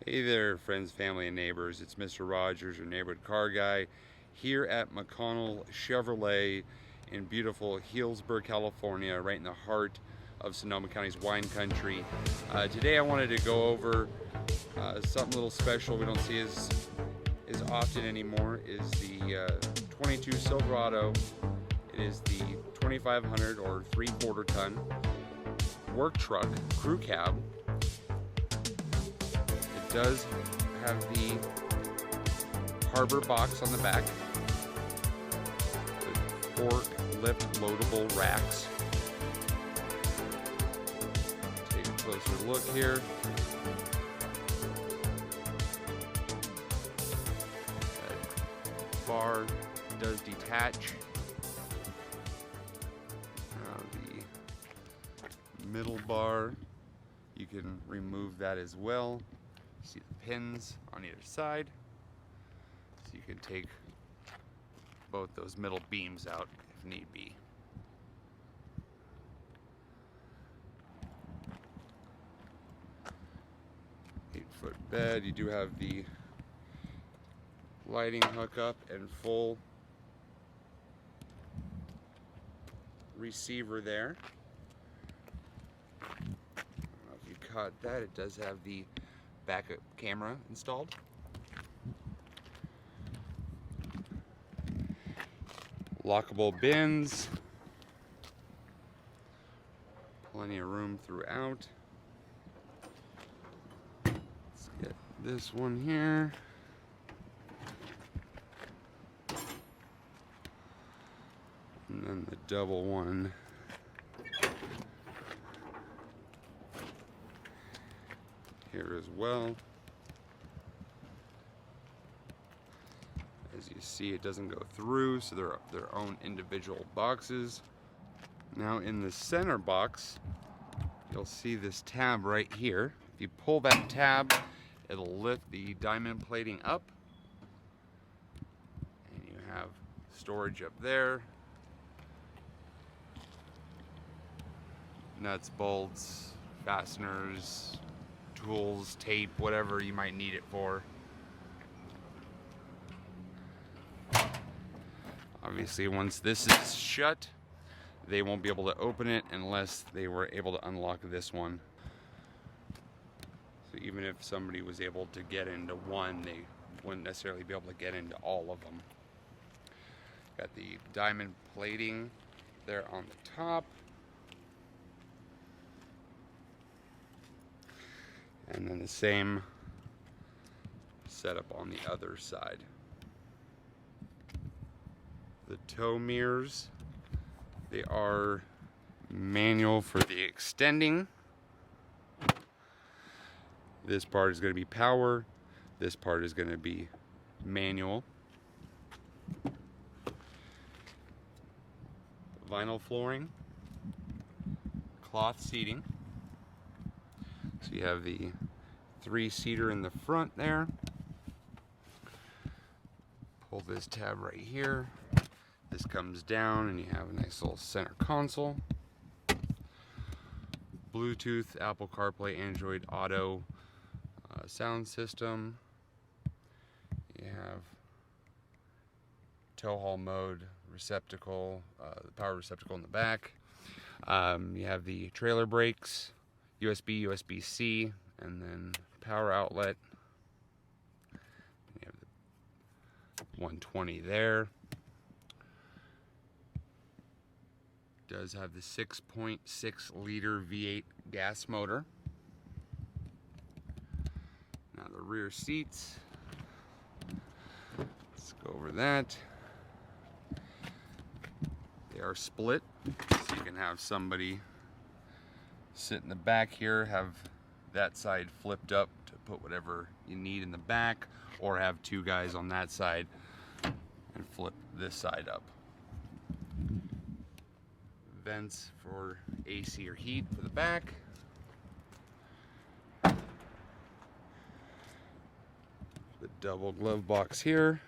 Hey there, friends, family, and neighbors. It's Mr. Rogers, your neighborhood car guy, here at McConnell Chevrolet in beautiful Healdsburg, California, right in the heart of Sonoma County's wine country. Today I wanted to go over something a little special we don't see as often anymore, is the 22 Silverado. It is the 2500 or 3/4 ton work truck crew cab. It does have the harbor box on the back, the forklift loadable racks. Take a closer look here. That bar does detach. The middle bar, you can remove that as well. See the pins on either side, so you can take both those middle beams out if need be. Eight-foot bed. You do have the lighting hookup and full receiver there. I don't know if you caught that. It does have the backup camera installed. Lockable bins. Plenty of room throughout. Let's get this one here. And then the double one here as well. As you see, it doesn't go through, so they're their own individual boxes. Now in the center box, you'll see this tab right here. If you pull that tab, it'll lift the diamond plating up, and you have storage up there. Nuts, bolts, fasteners, tools, tape, whatever you might need it for. Obviously, once this is shut, they won't be able to open it unless they were able to unlock this one. So even if somebody was able to get into one, they wouldn't necessarily be able to get into all of them. Got the diamond plating there on the top. And then the same setup on the other side. The tow mirrors, they are manual for the extending. This part is going to be power. This part is going to be manual. Vinyl flooring, cloth seating. So you have the 3-seater in the front there. Pull this tab right here. This comes down and you have a nice little center console. Bluetooth, Apple CarPlay, Android Auto sound system. You have tow haul mode receptacle, the power receptacle in the back. You have the trailer brakes, USB, USB-C, and then power outlet. You have the 120 there. Does have the 6.6 liter V8 gas motor. Now the rear seats. Let's go over that. They are split, so you can have somebody sit in the back here, have that side flipped up to put whatever you need in the back, or have two guys on that side and flip this side up. Vents for AC or heat for the back. The double glove box here.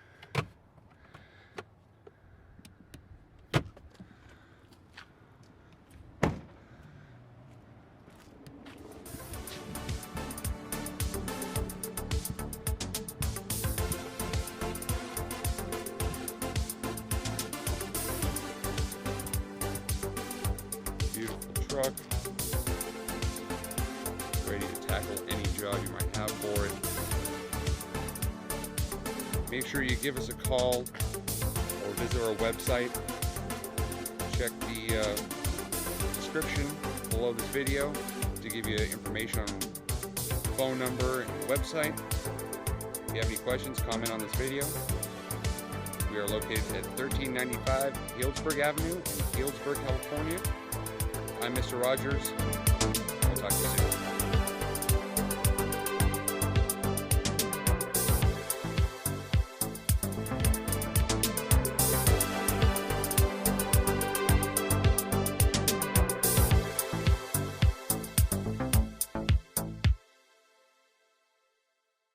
truck, ready to tackle any job you might have for it. Make sure you give us a call or visit our website. Check the description below this video to give you information on phone number and website. If you have any questions, comment on this video. We are located at 1395 Healdsburg Avenue in Healdsburg, California. I'm Mr. Rogers.